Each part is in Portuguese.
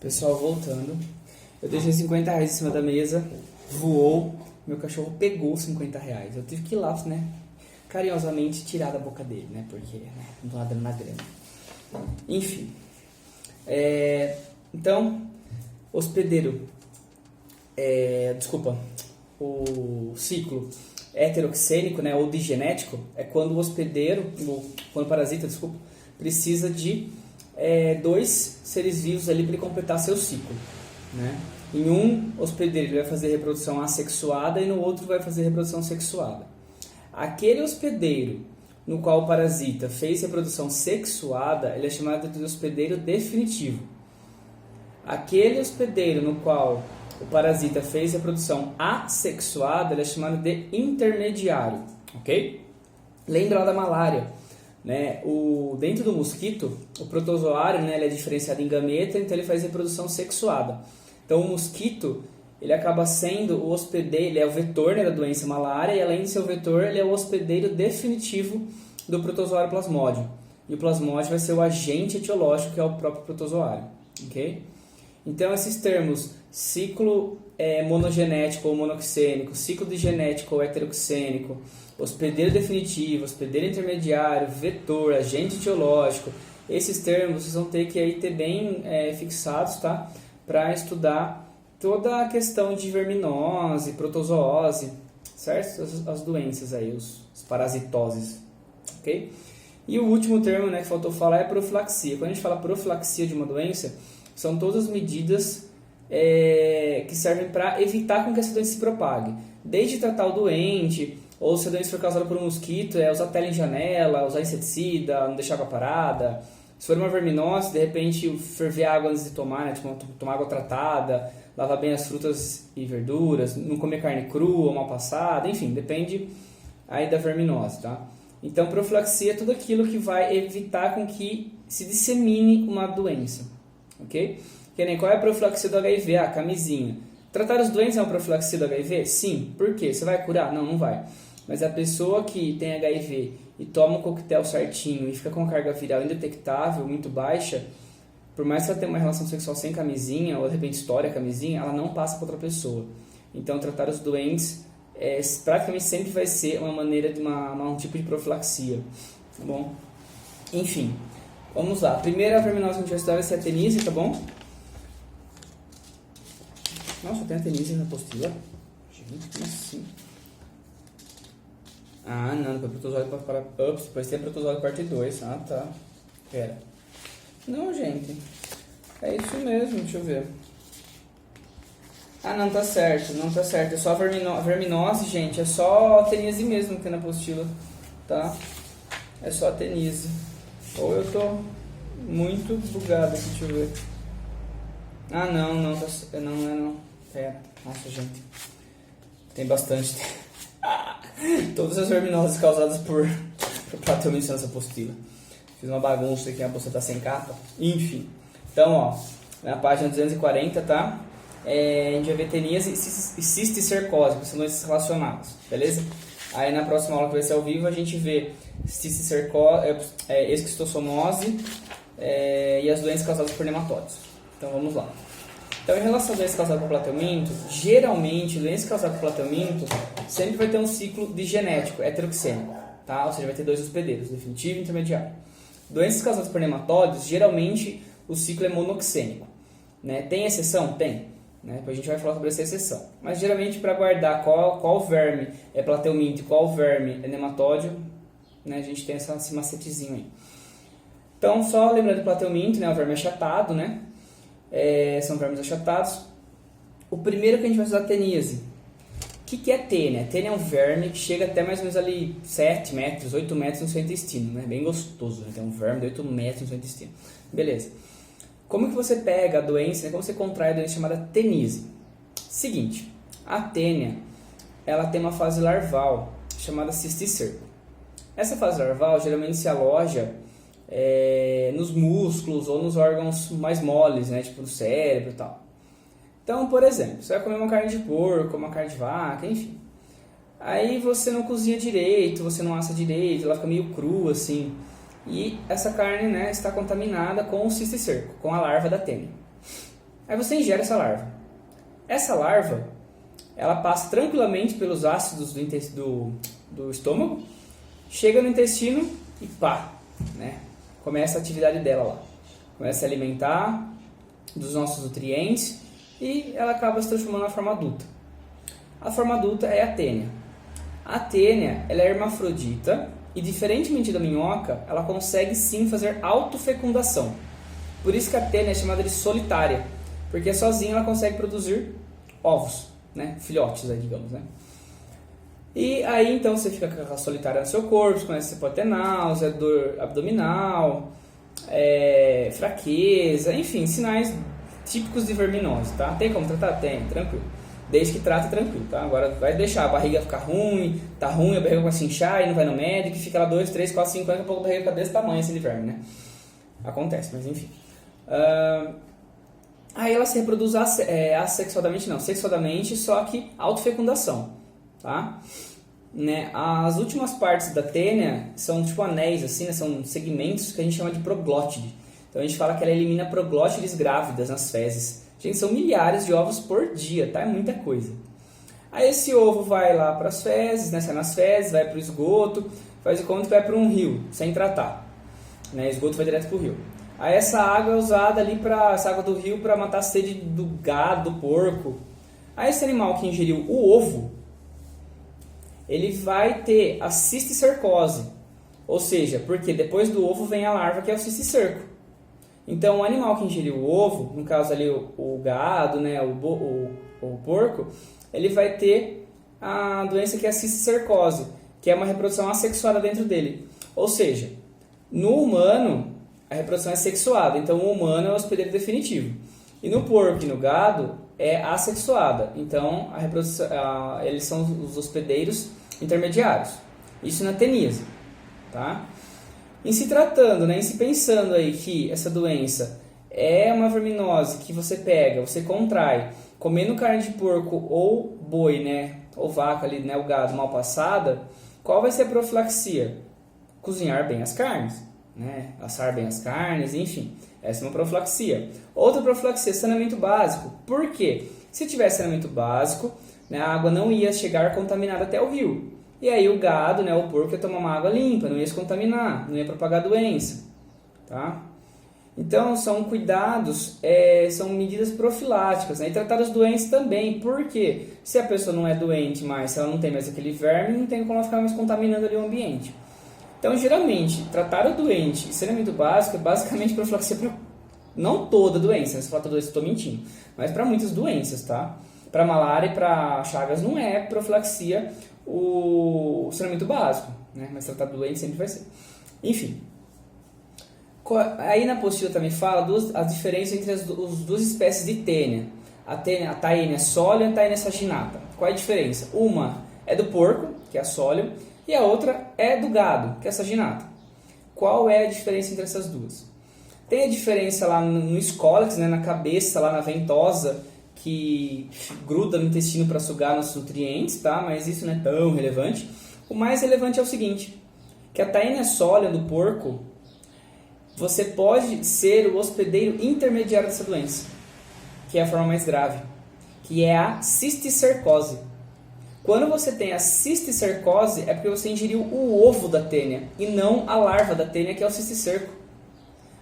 Pessoal, voltando. Eu deixei 50 reais em cima da mesa, voou, meu cachorro pegou 50 reais. Eu tive que ir lá, né, carinhosamente tirar da boca dele, né, porque não tô nadando na grama. Enfim. Então, hospedeiro, o ciclo heteroxênico, né, ou digenético, é quando o hospedeiro, quando o parasita, precisa de dois seres vivos ali para ele completar seu ciclo, né? Em um hospedeiro ele vai fazer reprodução assexuada e no outro vai fazer reprodução sexuada. Aquele hospedeiro no qual o parasita fez reprodução sexuada, ele é chamado de hospedeiro definitivo. Aquele hospedeiro no qual o parasita fez reprodução assexuada, ele é chamado de intermediário, ok? Lembra lá da malária, né? Dentro do mosquito, o protozoário, né, ele é diferenciado em gameta, então ele faz reprodução sexuada. Então o mosquito, ele acaba sendo o hospedeiro, ele é o vetor, né, da doença malária, e além de ser o vetor, ele é o hospedeiro definitivo do protozoário plasmódio. E o plasmódio vai ser o agente etiológico, que é o próprio protozoário, ok? Então esses termos, ciclo monogenético ou monoxênico, ciclo digenético ou heteroxênico, hospedeiro definitivo, hospedeiro intermediário, vetor, agente etiológico, esses termos vocês vão ter que aí ter bem fixados, tá? Para estudar toda a questão de verminose, protozoose, certo? As doenças aí, os parasitoses, ok? E o último termo, né, que faltou falar é profilaxia. Quando a gente fala profilaxia de uma doença, são todas as medidas que servem para evitar com que essa doença se propague. Desde tratar o doente, ou se a doença for causada por um mosquito, usar tela em janela, usar inseticida, não deixar água parada. Se for uma verminose, de repente ferver água antes de tomar, né? Tipo, tomar água tratada, lavar bem as frutas e verduras, não comer carne crua ou mal passada, enfim, depende aí da verminose, tá? Então, profilaxia é tudo aquilo que vai evitar com que se dissemine uma doença, ok? Que nem qual é a profilaxia do HIV? Ah, camisinha. Tratar os doentes é uma profilaxia do HIV? Sim. Por quê? Você vai curar? Não, não vai. Mas a pessoa que tem HIV e toma o coquetel certinho e fica com carga viral indetectável, muito baixa, por mais que ela tenha uma relação sexual sem camisinha, ou de repente estoure a camisinha, ela não passa para outra pessoa. Então, tratar os doentes praticamente sempre vai ser uma maneira de um tipo de profilaxia. Tá bom? Enfim, vamos lá. A primeira verminose que a gente vai estudar vai ser a teníase, tá bom? Nossa, tem a teníase na apostila. Gente, como assim? Ah, não, depois protozoário para... Ups, depois tem protozoário parte 2. Ah, tá. Pera. Não, gente. É isso mesmo, deixa eu ver. Ah, não tá certo, não tá certo. É só verminose, gente. É só a teníase mesmo que tem na apostila, tá? É só a teníase. Ou eu tô muito bugado aqui, deixa eu ver. Ah, não, tá... Não. Pera. Nossa, gente. Tem bastante... Todas as verminoses causadas por platelminto nessa apostila. Fiz uma bagunça aqui, a apostila tá sem capa. Enfim. Então, ó, na página 240, tá? A gente vai ver teníase e cisticercose, que são doenças relacionadas, beleza? Aí na próxima aula que vai ser ao vivo, a gente vê cisticercose, esquistossomose e as doenças causadas por nematóides. Então, vamos lá. Então, em relação a doenças causadas por platelminto, geralmente, doenças causadas por platelminto sempre vai ter um ciclo digenético, heteroxênico, tá? Ou seja, vai ter dois hospedeiros, definitivo e intermediário. Doenças causadas por nematóides, geralmente, o ciclo é monoxênico, né? Tem exceção? Tem, né? Depois a gente vai falar sobre essa exceção. Mas, geralmente, para guardar qual verme é platelminto e qual verme é nematóide, né? A gente tem esse macetezinho aí. Então, só lembrando do platelminto, né? O verme achatado, né? São vermes achatados. O primeiro que a gente vai estudar é a teníase. O que é tênia? Tênia é um verme que chega até mais ou menos ali 7 metros, 8 metros no seu intestino, né? Bem gostoso, né? Tem um verme de 8 metros no seu intestino. Beleza. Como que você pega a doença, né? Como você contrai a doença chamada teníase? Seguinte, a tênia, ela tem uma fase larval chamada cisticerco. Essa fase larval geralmente se aloja nos músculos ou nos órgãos mais moles, né? Tipo no cérebro e tal. Então, por exemplo, você vai comer uma carne de porco, uma carne de vaca, enfim. Aí você não cozinha direito, você não assa direito, ela fica meio crua assim. E essa carne, né, está contaminada com o cisticerco, com a larva da tênia. Aí você ingere essa larva. Essa larva, ela passa tranquilamente pelos ácidos do estômago, chega no intestino e pá, né? Começa a atividade dela lá. Começa a se alimentar dos nossos nutrientes e ela acaba se transformando na forma adulta. A forma adulta é a tênia. A tênia, ela é hermafrodita e, diferentemente da minhoca, ela consegue sim fazer autofecundação. Por isso que a tênia é chamada de solitária, porque sozinha ela consegue produzir ovos, né? Filhotes, aí, digamos, né? E aí então você fica com a solitária no seu corpo, você pode ter náusea, dor abdominal, fraqueza, enfim, sinais típicos de verminose, tá? Tem como tratar? Tem, tranquilo. Desde que trata, tranquilo, tá? Agora vai deixar a barriga ficar ruim, tá ruim, a barriga começa a inchar e não vai no médico, e fica lá 2, 3, 4, 5 anos, daqui a pouco a barriga fica desse tamanho, esse de verme, né? Acontece, mas enfim. Aí ela se reproduz sexualmente, só que autofecundação, tá? Né? As últimas partes da tênia são tipo anéis, assim, né? São segmentos que a gente chama de proglótide. Então a gente fala que ela elimina proglótides grávidas nas fezes. Gente, são milhares de ovos por dia, tá? É muita coisa. Aí esse ovo vai lá para as fezes, né? Sai nas fezes, vai para o esgoto, faz de conta que vai para um rio, sem tratar. Né? O esgoto vai direto para o rio. Aí essa água é usada ali essa água do rio para matar a sede do gado, do porco. Aí esse animal que ingeriu o ovo, ele vai ter a cisticercose. Ou seja, porque depois do ovo vem a larva que é o cisticerco. Então o animal que ingeriu o ovo, no caso ali o gado, né, o porco, ele vai ter a doença que é a cisticercose, que é uma reprodução assexuada dentro dele. Ou seja, no humano a reprodução é sexuada, então o humano é o hospedeiro definitivo. E no porco e no gado é assexuada, então a reprodução, eles são os hospedeiros intermediários. Isso na teníase, tá? Em se tratando, né, em se pensando aí que essa doença é uma verminose que você pega, você contrai, comendo carne de porco ou boi, né, ou vaca ali, né, o gado mal passada, qual vai ser a profilaxia? Cozinhar bem as carnes, né, assar bem as carnes, enfim, essa é uma profilaxia. Outra profilaxia, saneamento básico. Por quê? Se tivesse saneamento básico, né, a água não ia chegar contaminada até o rio. E aí o gado, né, o porco ia tomar uma água limpa, não ia se contaminar, não ia propagar doença, tá? Então são cuidados, são medidas profiláticas, né? E tratar os doentes também, porque se a pessoa não é doente mais, se ela não tem mais aquele verme, não tem como ela ficar mais contaminando ali o ambiente. Então geralmente, tratar o doente e saneamento básico é basicamente profilaxia para não toda doença, né? Se falar toda doença, estou mentindo, mas para muitas doenças, tá? Para malária e para chagas não é profilaxia o saneamento básico, né? Mas tratar doente sempre vai ser. Enfim, aí na apostila também fala a diferença entre as duas espécies de tênia. A Taenia sólio e a Taenia saginata. Qual é a diferença? Uma é do porco, que é a sólio, e a outra é do gado, que é a saginata. Qual é a diferença entre essas duas? Tem a diferença lá no escólex, né, na cabeça, lá na ventosa, que gruda no intestino para sugar nossos nutrientes, tá? Mas isso não é tão relevante. O mais relevante é o seguinte, que a Taenia sólida do porco, você pode ser o hospedeiro intermediário dessa doença, que é a forma mais grave, que é a cisticercose. Quando você tem a cisticercose, é porque você ingeriu o ovo da tênia e não a larva da tênia, que é o cisticerco.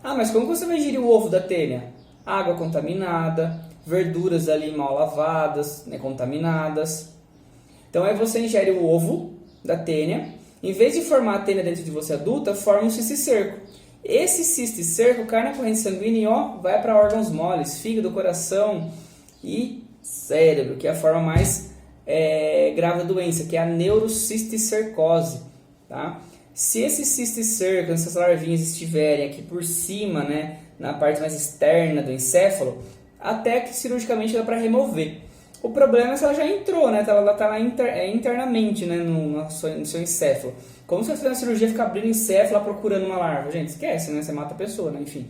Ah, mas como você vai ingerir o ovo da tênia? Água contaminada, verduras ali mal lavadas, né, contaminadas. Então aí você ingere o ovo da tênia, em vez de formar a tênia dentro de você adulta, forma um cisticerco. Esse cisticerco cai na corrente sanguínea e vai para órgãos moles, fígado, coração e cérebro, que é a forma mais grave da doença, que é a neurocisticercose, tá? Se esse cisticerco, essas larvinhas estiverem aqui por cima, né, na parte mais externa do encéfalo, até que cirurgicamente dá para remover. O problema é se ela já entrou, né? Ela está lá internamente, né, no seu encéfalo. Como se você fizer uma cirurgia e ficar abrindo encéfalo procurando uma larva? Gente, esquece, né? Você mata a pessoa, né? Enfim.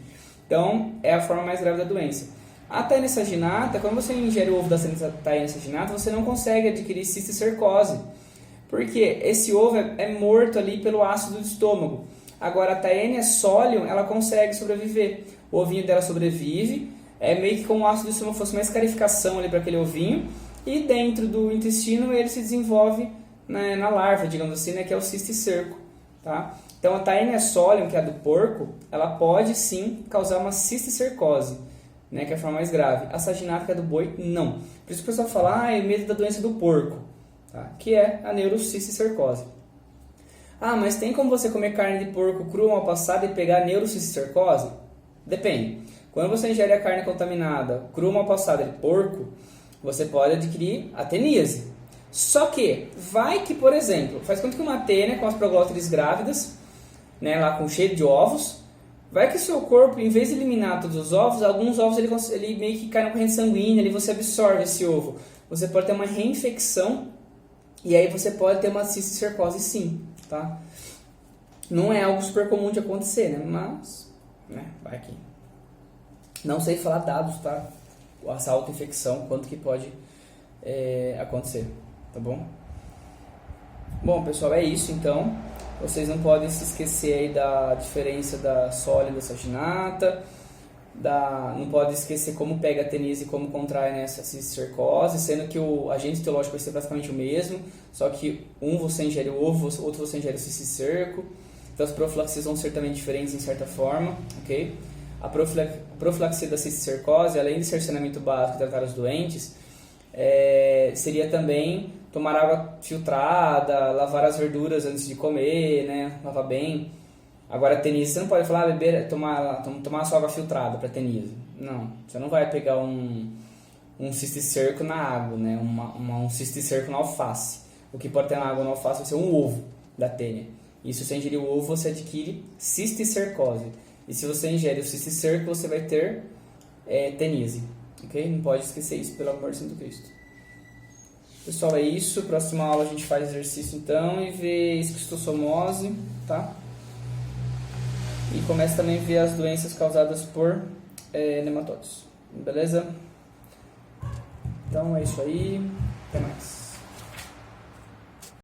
Então, é a forma mais grave da doença. A Taenia saginata, quando você ingere o ovo da Taenia saginata, você não consegue adquirir cisticercose. Porque esse ovo é morto ali pelo ácido do estômago. Agora, a Taenia solium, ela consegue sobreviver. O ovinho dela sobrevive, é meio que como o ácido estômago fosse uma escarificação ali para aquele ovinho, e dentro do intestino ele se desenvolve, né, na larva, digamos assim, né, que é o cisticerco, tá? Então a Taenia solium, que é a do porco, ela pode sim causar uma cisticercose, né, que é a forma mais grave. A saginata, que é do boi, não. Por isso que o pessoal fala, é medo da doença do porco, tá? Que é a neurocisticercose. Mas tem como você comer carne de porco crua mal passada e pegar neurocisticercose? Depende. Quando você ingere a carne contaminada, crua mal passada de porco, você pode adquirir a teníase. Só que, vai que, por exemplo, faz conta que uma tênia com as proglótides grávidas, né, lá com cheio de ovos, vai que o seu corpo, em vez de eliminar todos os ovos, alguns ovos ele meio que cai na corrente sanguínea, ali você absorve esse ovo. Você pode ter uma reinfecção e aí você pode ter uma cisticercose sim, tá? Não é algo super comum de acontecer, né? Mas, né, vai que... Não sei falar dados, tá? Essa autoinfecção, quanto que pode acontecer, tá bom? Bom, pessoal, é isso então. Vocês não podem se esquecer aí da diferença da sólida e da saginata. Não pode esquecer como pega a teníase e como contrai nessa cisticercose, sendo que o agente etiológico vai ser praticamente o mesmo, só que um você ingere o ovo, outro você ingere o cisticerco. Então as profilaxias vão ser também diferentes em certa forma, ok? A profilaxia da cisticercose, além de ser saneamento básico e tratar os doentes, seria também tomar água filtrada, lavar as verduras antes de comer, né? Lavar bem. Agora, a teníase, você não pode falar, tomar só água filtrada para teníase. Não, você não vai pegar um cisticerco na água, né? Um cisticerco na alface. O que pode ter na água na alface vai ser um ovo da tênia. E se você ingerir o ovo, você adquire cisticercose. E se você ingere o cisticerco, você vai ter teníase. Ok? Não pode esquecer isso, pelo amor de Santo Cristo. Pessoal, é isso. Próxima aula a gente faz exercício então e vê esquistossomose, tá? E começa também a ver as doenças causadas por nematóides. Beleza? Então é isso aí. Até mais.